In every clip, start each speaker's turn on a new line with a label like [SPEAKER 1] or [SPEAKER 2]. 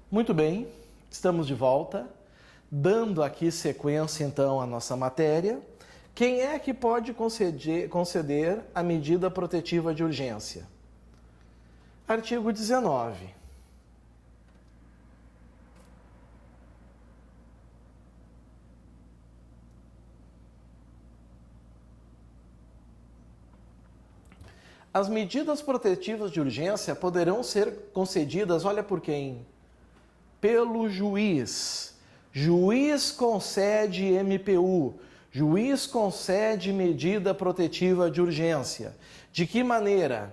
[SPEAKER 1] Muito bem, estamos de volta, dando aqui sequência então à nossa matéria. Quem é que pode conceder a medida protetiva de urgência? Artigo 19. As medidas protetivas de urgência poderão ser concedidas, olha por quem? Pelo juiz. Juiz concede MPU. Juiz concede medida protetiva de urgência. De que maneira?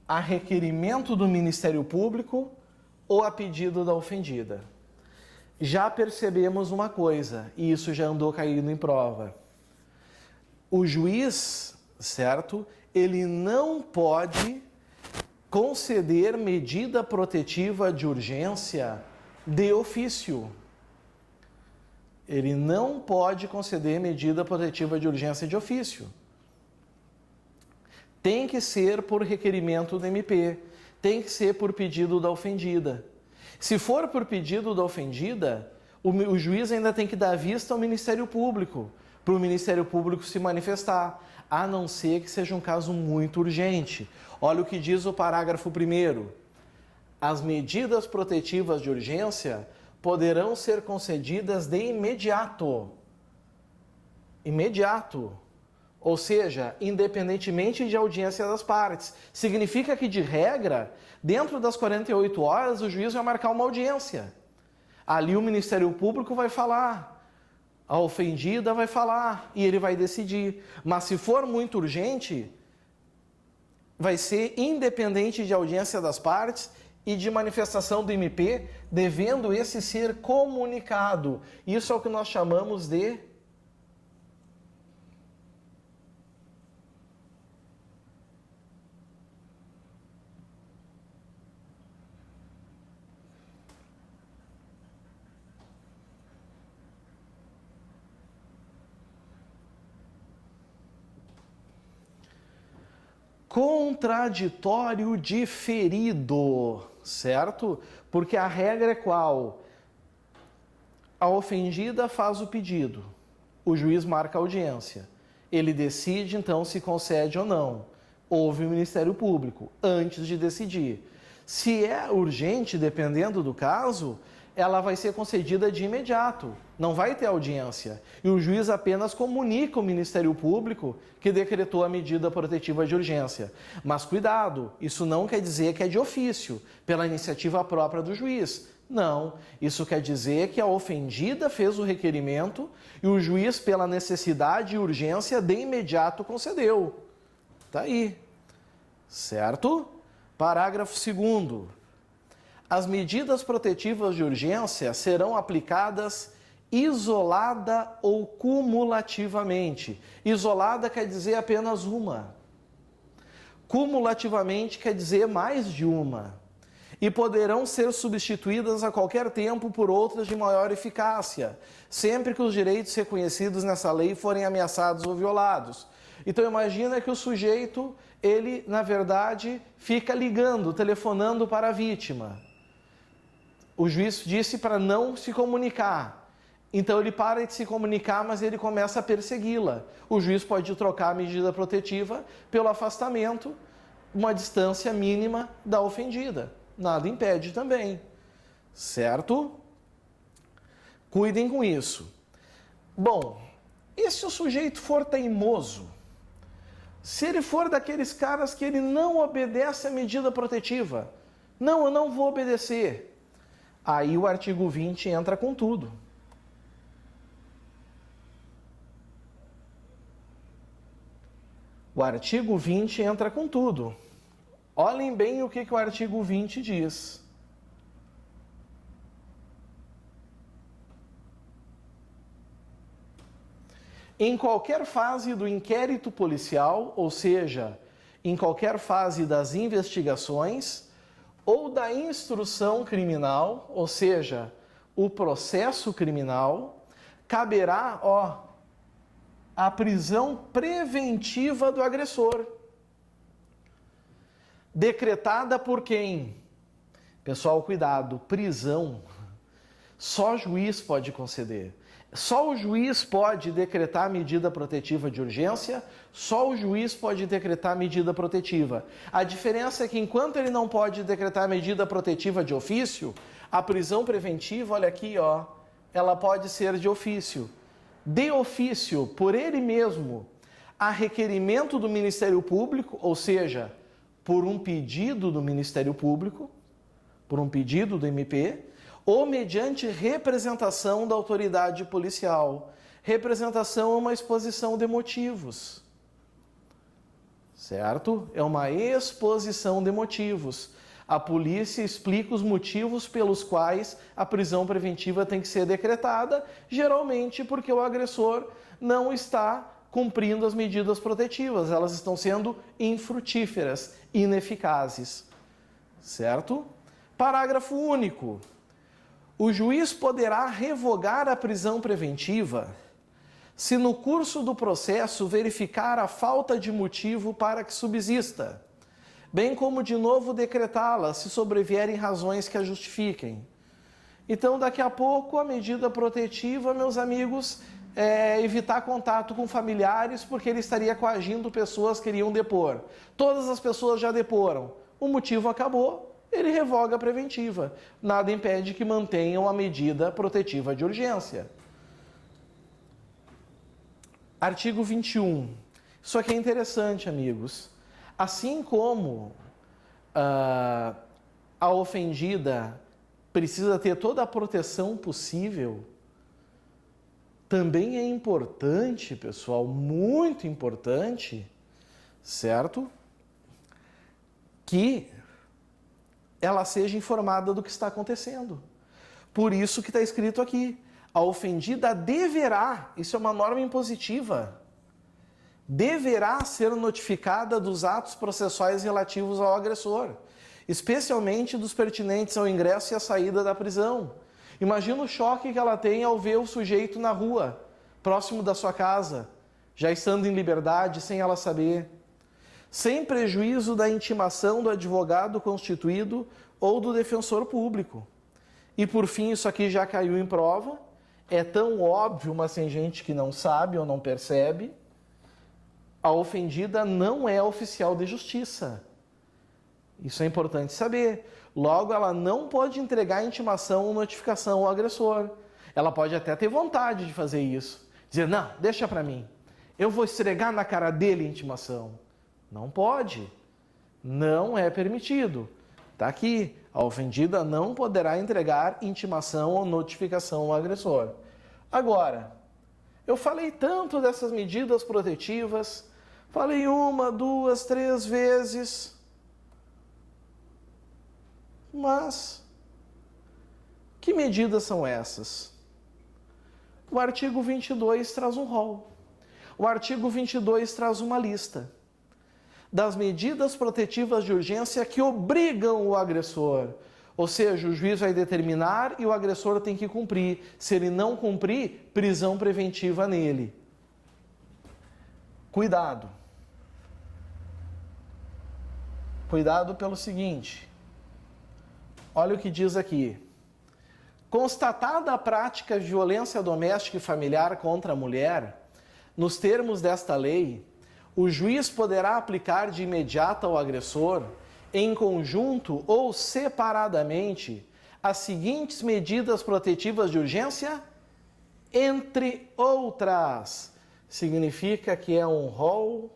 [SPEAKER 1] A requerimento do Ministério Público ou a pedido da ofendida. Já percebemos uma coisa, e isso já andou caindo em prova. O juiz, certo? Ele não pode conceder medida protetiva de urgência de ofício. Ele não pode conceder medida protetiva de urgência de ofício. Tem que ser por requerimento do MP, tem que ser por pedido da ofendida. Se for por pedido da ofendida, o juiz ainda tem que dar vista ao Ministério Público, para o Ministério Público se manifestar, a não ser que seja um caso muito urgente. Olha o que diz o parágrafo 1º. As medidas protetivas de urgência poderão ser concedidas de imediato. Imediato. Ou seja, independentemente de audiência das partes. Significa que, de regra, dentro das 48 horas, o juiz vai marcar uma audiência. Ali o Ministério Público vai falar, a ofendida vai falar e ele vai decidir. Mas se for muito urgente, vai ser independente de audiência das partes e de manifestação do MP, devendo esse ser comunicado. Isso é o que nós chamamos de contraditório diferido, certo? Porque a regra é qual? A ofendida faz o pedido, o juiz marca a audiência. Ele decide, então, se concede ou não. Ouve o Ministério Público antes de decidir. Se é urgente, dependendo do caso, ela vai ser concedida de imediato, não vai ter audiência. E o juiz apenas comunica ao Ministério Público que decretou a medida protetiva de urgência. Mas cuidado, isso não quer dizer que é de ofício, pela iniciativa própria do juiz. Não, isso quer dizer que a ofendida fez o requerimento e o juiz, pela necessidade e urgência, de imediato concedeu. Tá aí, certo? Parágrafo 2º. As medidas protetivas de urgência serão aplicadas isolada ou cumulativamente. Isolada quer dizer apenas uma. Cumulativamente quer dizer mais de uma. E poderão ser substituídas a qualquer tempo por outras de maior eficácia, sempre que os direitos reconhecidos nessa lei forem ameaçados ou violados. Então imagina que o sujeito, ele, na verdade, fica ligando, telefonando para a vítima. O juiz disse para não se comunicar. Então ele para de se comunicar, mas ele começa a persegui-la. O juiz pode trocar a medida protetiva pelo afastamento, uma distância mínima da ofendida. Nada impede também. Certo? Cuidem com isso. Bom, e se o sujeito for teimoso? Se ele for daqueles caras que ele não obedece à medida protetiva, não, eu não vou obedecer. Aí o artigo 20 entra com tudo. O artigo 20 entra com tudo. Olhem bem o que o artigo 20 diz. Em qualquer fase do inquérito policial, ou seja, em qualquer fase das investigações, ou da instrução criminal, ou seja, o processo criminal, caberá, a prisão preventiva do agressor. Decretada por quem? Pessoal, cuidado, prisão só juiz pode conceder. Só o juiz pode decretar medida protetiva de urgência, só o juiz pode decretar medida protetiva. A diferença é que enquanto ele não pode decretar medida protetiva de ofício, a prisão preventiva, olha aqui, ó, ela pode ser de ofício. De ofício, por ele mesmo, a requerimento do Ministério Público, ou seja, por um pedido do Ministério Público, por um pedido do MP, ou mediante representação da autoridade policial. Representação é uma exposição de motivos, certo? É uma exposição de motivos. A polícia explica os motivos pelos quais a prisão preventiva tem que ser decretada, geralmente porque o agressor não está cumprindo as medidas protetivas, elas estão sendo infrutíferas, ineficazes, certo? Parágrafo único. O juiz poderá revogar a prisão preventiva se no curso do processo verificar a falta de motivo para que subsista, bem como de novo decretá-la se sobrevierem razões que a justifiquem. Então, daqui a pouco, a medida protetiva, meus amigos, é evitar contato com familiares, porque ele estaria coagindo pessoas que iriam depor. Todas as pessoas já deporam. O motivo acabou. Ele revoga a preventiva. Nada impede que mantenham a medida protetiva de urgência. Artigo 21. Isso aqui é interessante, amigos. Assim como a ofendida precisa ter toda a proteção possível, também é importante, pessoal, muito importante, certo? Que ela seja informada do que está acontecendo. Por isso que está escrito aqui, a ofendida deverá, isso é uma norma impositiva, deverá ser notificada dos atos processuais relativos ao agressor, especialmente dos pertinentes ao ingresso e à saída da prisão. Imagina o choque que ela tem ao ver o sujeito na rua, próximo da sua casa, já estando em liberdade, sem ela saber, sem prejuízo da intimação do advogado constituído ou do defensor público. E por fim, isso aqui já caiu em prova, é tão óbvio, mas tem gente que não sabe ou não percebe, a ofendida não é oficial de justiça. Isso é importante saber. Logo, ela não pode entregar intimação ou notificação ao agressor. Ela pode até ter vontade de fazer isso. Dizer, não, deixa para mim. Eu vou esfregar na cara dele a intimação. Não pode. Não é permitido. Está aqui. A ofendida não poderá entregar intimação ou notificação ao agressor. Agora, eu falei tanto dessas medidas protetivas, falei 1, 2, 3 vezes, mas que medidas são essas? O artigo 22 traz um rol. O artigo 22 traz uma lista das medidas protetivas de urgência que obrigam o agressor. Ou seja, o juiz vai determinar e o agressor tem que cumprir. Se ele não cumprir, prisão preventiva nele. Cuidado. Cuidado pelo seguinte. Olha o que diz aqui. Constatada a prática de violência doméstica e familiar contra a mulher, nos termos desta lei, o juiz poderá aplicar de imediato ao agressor, em conjunto ou separadamente, as seguintes medidas protetivas de urgência, entre outras. Significa que é um rol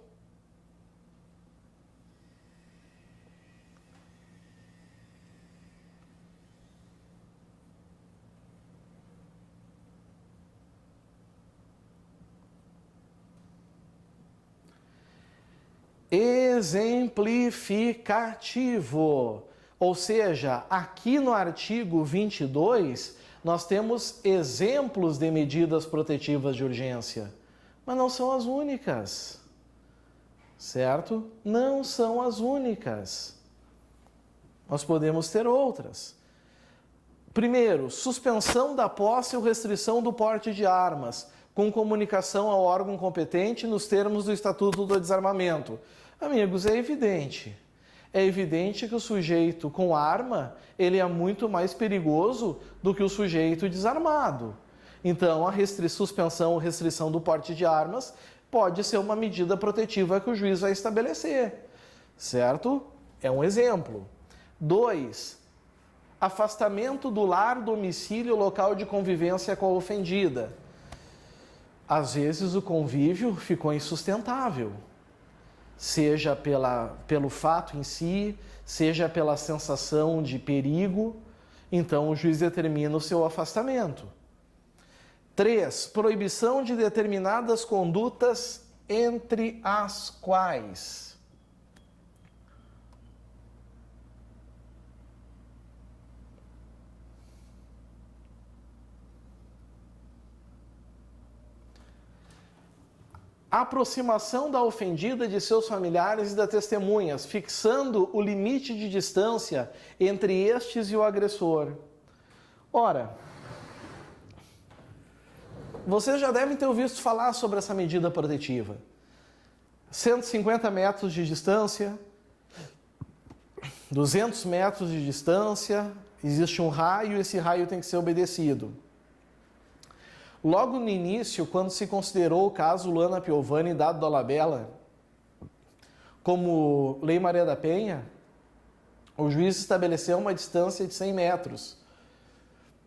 [SPEAKER 1] exemplificativo. Ou seja, aqui no artigo 22, nós temos exemplos de medidas protetivas de urgência, mas não são as únicas, certo? Não são as únicas. Nós podemos ter outras. Primeiro, suspensão da posse ou restrição do porte de armas, com comunicação ao órgão competente nos termos do Estatuto do Desarmamento. Amigos, é evidente. é evidente que o sujeito com arma, ele é muito mais perigoso do que o sujeito desarmado. Então, a suspensão ou restrição do porte de armas pode ser uma medida protetiva que o juiz vai estabelecer, certo? É um exemplo. 2. Afastamento do lar, domicílio, local de convivência com a ofendida. Às vezes o convívio ficou insustentável, seja pelo fato em si, seja pela sensação de perigo, então o juiz determina o seu afastamento. 3. Proibição de determinadas condutas, entre as quais aproximação da ofendida de seus familiares e das testemunhas, fixando o limite de distância entre estes e o agressor. Ora, vocês já devem ter ouvido falar sobre essa medida protetiva. 150 metros de distância, 200 metros de distância, existe um raio e esse raio tem que ser obedecido. Logo no início, quando se considerou o caso Luana Piovani e Dado Dolabella como Lei Maria da Penha, o juiz estabeleceu uma distância de 100 metros.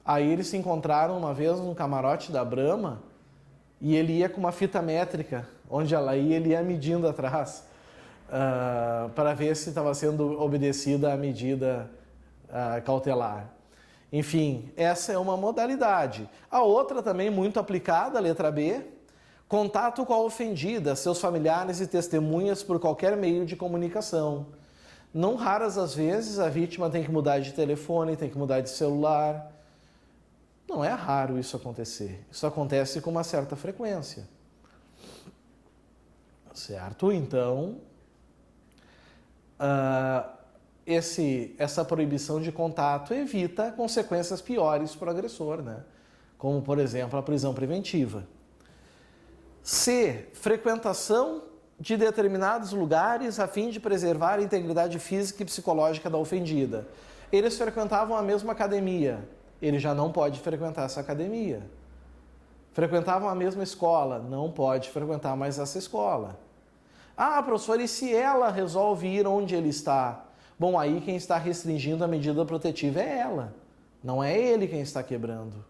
[SPEAKER 1] Aí eles se encontraram uma vez no camarote da Brahma e ele ia com uma fita métrica, onde ela ia, ele ia medindo atrás, para ver se estava sendo obedecida a medida cautelar. Enfim, essa é uma modalidade. A outra também muito aplicada, a letra B, contato com a ofendida, seus familiares e testemunhas por qualquer meio de comunicação. Não raras as vezes a vítima tem que mudar de telefone, tem que mudar de celular. Não é raro isso acontecer. Isso acontece com uma certa frequência. Certo? Então, essa proibição de contato evita consequências piores para o agressor, né? Como, por exemplo, a prisão preventiva. C. Frequentação de determinados lugares a fim de preservar a integridade física e psicológica da ofendida. Eles frequentavam a mesma academia. Ele já não pode frequentar essa academia. Frequentavam a mesma escola. Não pode frequentar mais essa escola. Ah, professor, e se ela resolve ir onde ele está? Bom, aí quem está restringindo a medida protetiva é ela. Não é ele quem está quebrando.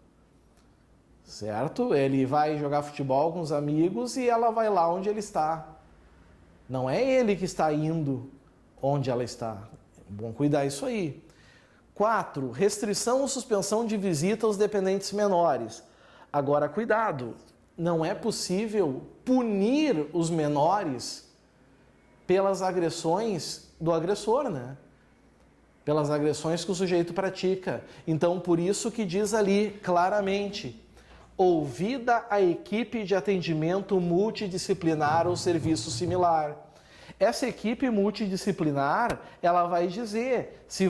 [SPEAKER 1] Certo? Ele vai jogar futebol com os amigos e ela vai lá onde ele está. Não é ele que está indo onde ela está. É bom cuidar isso aí. 4. Restrição ou suspensão de visita aos dependentes menores. Agora, cuidado. Não é possível punir os menores pelas agressões do agressor, né? Pelas agressões que o sujeito pratica. Então, por isso que diz ali claramente: ouvida a equipe de atendimento multidisciplinar ou serviço similar. Essa equipe multidisciplinar, ela vai dizer se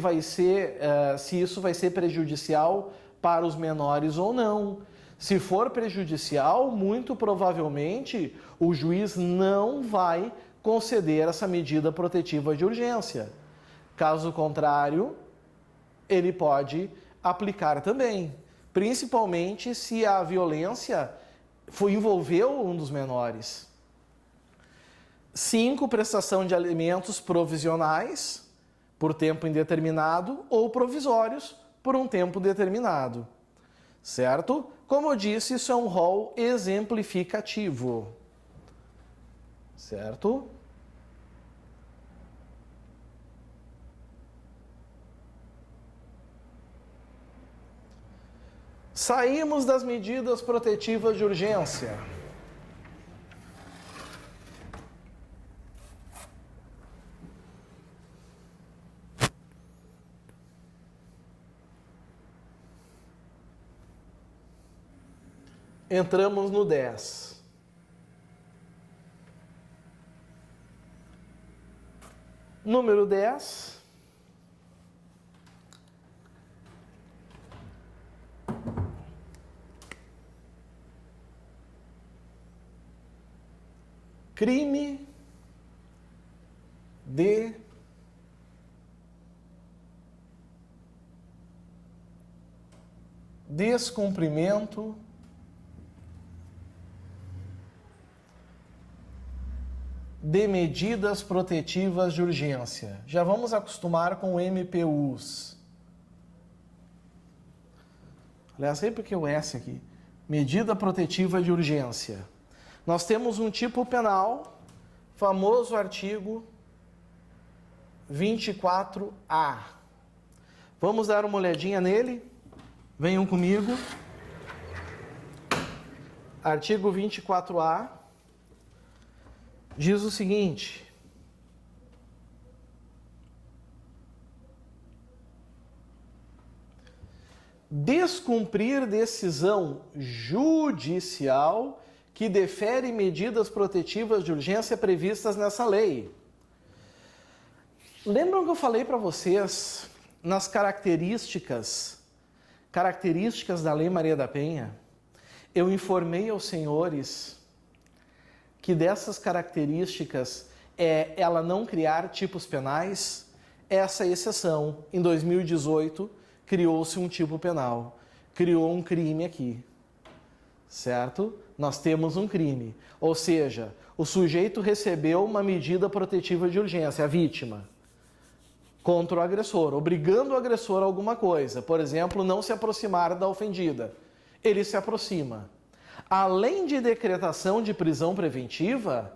[SPEAKER 1] isso vai ser prejudicial para os menores ou não. Se for prejudicial, muito provavelmente o juiz não vai conceder essa medida protetiva de urgência. Caso contrário, ele pode aplicar também, principalmente se a violência envolveu um dos menores. 5. Prestação de alimentos provisionais por tempo indeterminado ou provisórios por um tempo determinado. Certo? Como eu disse, isso é um rol exemplificativo. Certo? Saímos das medidas protetivas de urgência. Entramos no 10. Número 10. Crime de descumprimento de medidas protetivas de urgência. Já vamos acostumar com MPUs. Aliás, sempre que o S aqui. Medida protetiva de urgência. Nós temos um tipo penal, famoso artigo 24A. Vamos dar uma olhadinha nele? Venham comigo. Artigo 24A diz o seguinte: descumprir decisão judicial que defere medidas protetivas de urgência previstas nessa lei. Lembram que eu falei para vocês nas características da Lei Maria da Penha? Eu informei aos senhores que dessas características é ela não criar tipos penais, essa exceção. Em 2018, criou-se um tipo penal, criou um crime aqui, certo? Nós temos um crime, ou seja, o sujeito recebeu uma medida protetiva de urgência, a vítima, contra o agressor, obrigando o agressor a alguma coisa, por exemplo, não se aproximar da ofendida. Ele se aproxima. Além de decretação de prisão preventiva,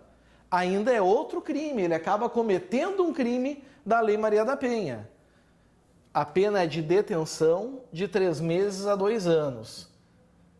[SPEAKER 1] ainda é outro crime, ele acaba cometendo um crime da Lei Maria da Penha. A pena é de detenção de 3 meses a 2 anos,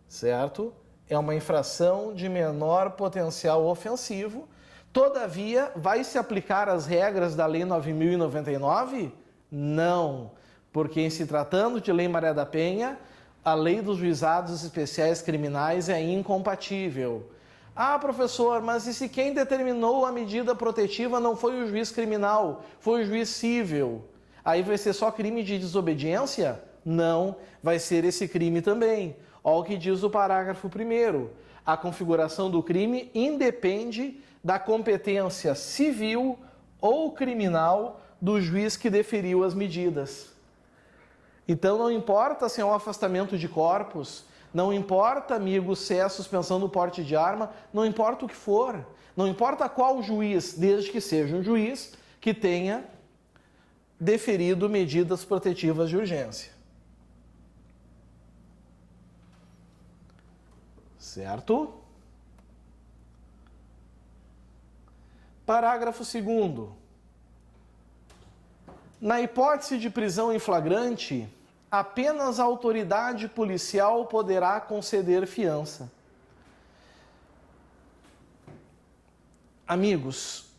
[SPEAKER 1] certo? É uma infração de menor potencial ofensivo. Todavia, vai se aplicar as regras da Lei 9.099? Não, porque em se tratando de Lei Maria da Penha, a Lei dos Juizados Especiais Criminais é incompatível. Ah, professor, mas e se quem determinou a medida protetiva não foi o juiz criminal, foi o juiz civil? Aí vai ser só crime de desobediência? Não, vai ser esse crime também. Olha o que diz o parágrafo 1º. A configuração do crime independe da competência civil ou criminal do juiz que deferiu as medidas. Então não importa se é um afastamento de corpos, não importa, amigos, se é a suspensão do porte de arma, não importa o que for, não importa qual juiz, desde que seja um juiz que tenha deferido medidas protetivas de urgência. Certo? Parágrafo 2º. Na hipótese de prisão em flagrante, apenas a autoridade policial poderá conceder fiança. Amigos,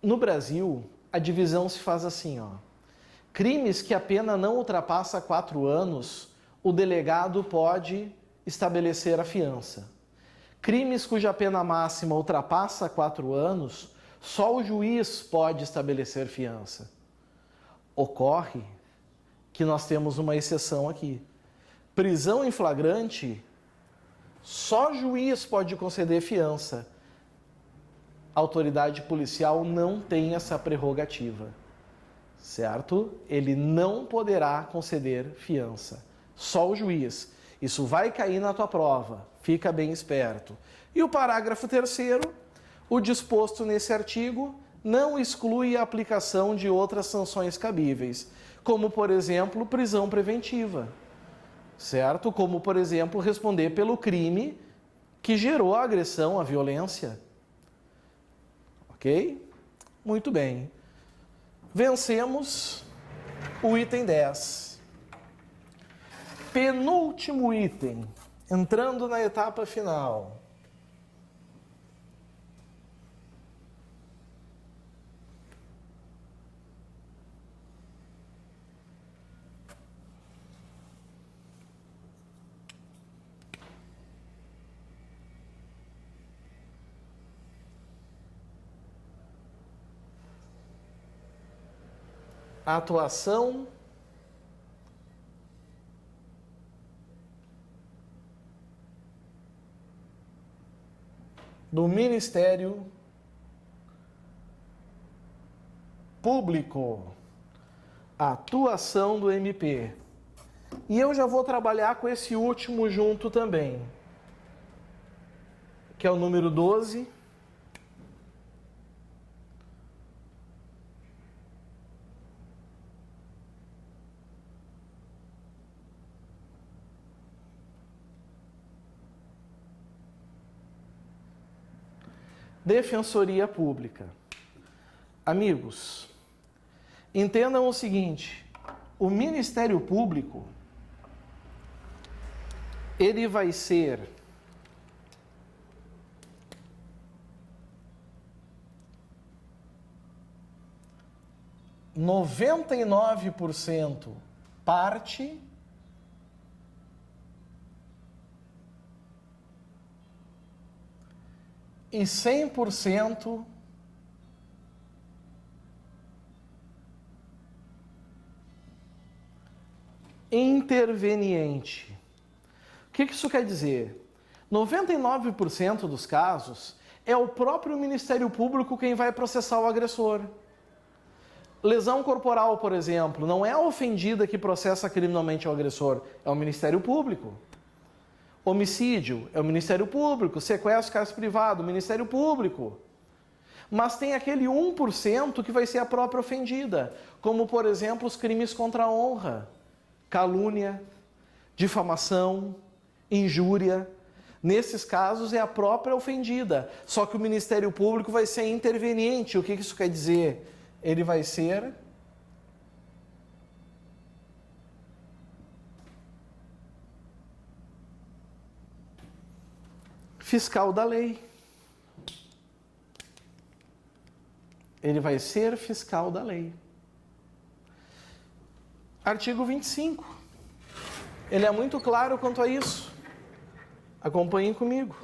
[SPEAKER 1] no Brasil, a divisão se faz assim, ó. Crimes que a pena não ultrapassa 4 anos, o delegado pode estabelecer a fiança. Crimes cuja pena máxima ultrapassa 4 anos, só o juiz pode estabelecer fiança. Ocorre que nós temos uma exceção aqui. Prisão em flagrante, só juiz pode conceder fiança. A autoridade policial não tem essa prerrogativa, certo? Ele não poderá conceder fiança. Só o juiz. Isso vai cair na tua prova. Fica bem esperto. E o parágrafo 3º, o disposto nesse artigo não exclui a aplicação de outras sanções cabíveis, como, por exemplo, prisão preventiva, certo? Como, por exemplo, responder pelo crime que gerou a agressão, a violência. Ok? Muito bem. Vencemos o item 10. Penúltimo item, entrando na etapa final. A atuação do Ministério Público, a atuação do MP. E eu já vou trabalhar com esse último junto também, que é o número 12. Defensoria Pública. Amigos, entendam o seguinte, o Ministério Público, ele vai ser (99%) parte e 100% interveniente. O que isso quer dizer? 99% dos casos é o próprio Ministério Público quem vai processar o agressor. Lesão corporal, por exemplo, não é a ofendida que processa criminalmente o agressor, é o Ministério Público. Homicídio é o Ministério Público, sequestro, caso privado, o Ministério Público. Mas tem aquele 1% que vai ser a própria ofendida, como, por exemplo, os crimes contra a honra, calúnia, difamação, injúria. Nesses casos é a própria ofendida, só que o Ministério Público vai ser interveniente. O que isso quer dizer? Ele vai ser fiscal da lei. Ele vai ser fiscal da lei. Artigo 25. Ele é muito claro quanto a isso. Acompanhem comigo.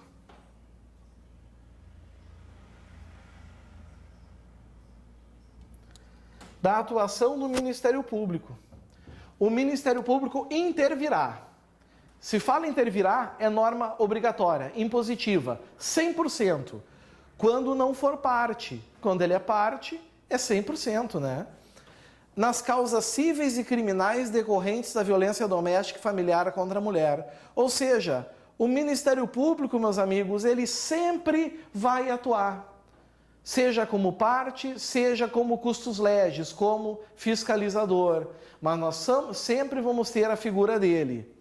[SPEAKER 1] Da atuação do Ministério Público. O Ministério Público intervirá. Se fala intervirá, é norma obrigatória, impositiva, 100%. Quando não for parte. Quando ele é parte, é 100%, né? Nas causas cíveis e criminais decorrentes da violência doméstica e familiar contra a mulher. Ou seja, o Ministério Público, meus amigos, ele sempre vai atuar. Seja como parte, seja como custos legis, como fiscalizador. Mas nós sempre vamos ter a figura dele.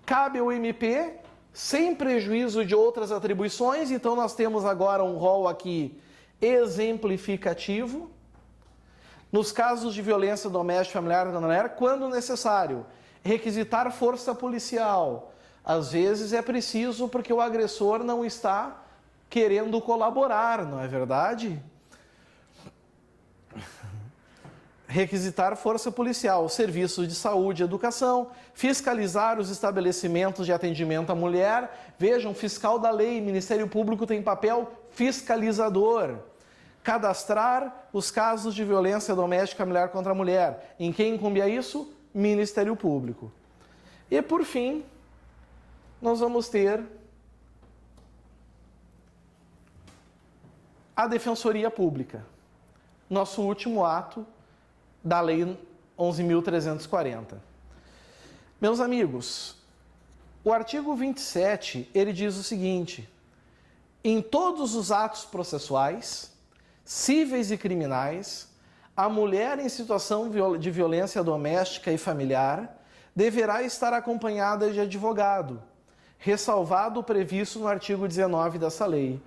[SPEAKER 1] Cabe ao MP, sem prejuízo de outras atribuições, então nós temos agora um rol aqui exemplificativo. Nos casos de violência doméstica familiar da mulher, quando necessário, requisitar força policial. Às vezes é preciso porque o agressor não está querendo colaborar, não é verdade? Requisitar força policial, serviços de saúde e educação, fiscalizar os estabelecimentos de atendimento à mulher. Vejam, fiscal da lei, Ministério Público tem papel fiscalizador. Cadastrar os casos de violência doméstica familiar contra a mulher. Em quem incumbe a isso? Ministério Público. E por fim, nós vamos ter a Defensoria Pública. Nosso último ato da Lei 11.340. Meus amigos, o artigo 27, ele diz o seguinte: em todos os atos processuais, cíveis e criminais, a mulher em situação de violência doméstica e familiar deverá estar acompanhada de advogado, ressalvado o previsto no artigo 19 dessa lei.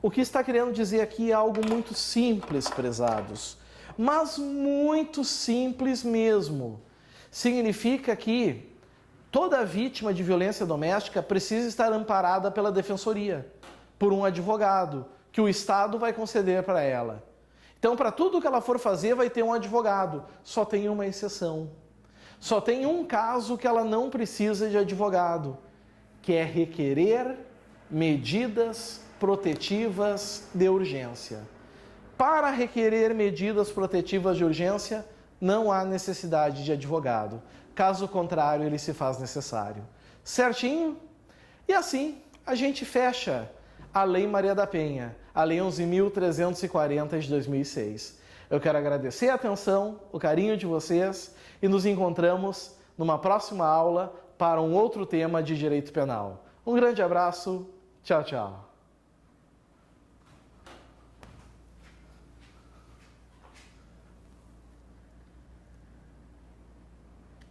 [SPEAKER 1] O que está querendo dizer aqui é algo muito simples, prezados, mas muito simples mesmo. Significa que toda vítima de violência doméstica precisa estar amparada pela defensoria, por um advogado, que o Estado vai conceder para ela. Então, para tudo que ela for fazer, vai ter um advogado. Só tem uma exceção. Só tem um caso que ela não precisa de advogado, que é requerer medidas protetivas de urgência. Para requerer medidas protetivas de urgência, não há necessidade de advogado. Caso contrário, ele se faz necessário. Certinho? E assim, a gente fecha a Lei Maria da Penha, a Lei 11.340 de 2006. Eu quero agradecer a atenção, o carinho de vocês e nos encontramos numa próxima aula para um outro tema de direito penal. Um grande abraço, tchau, tchau.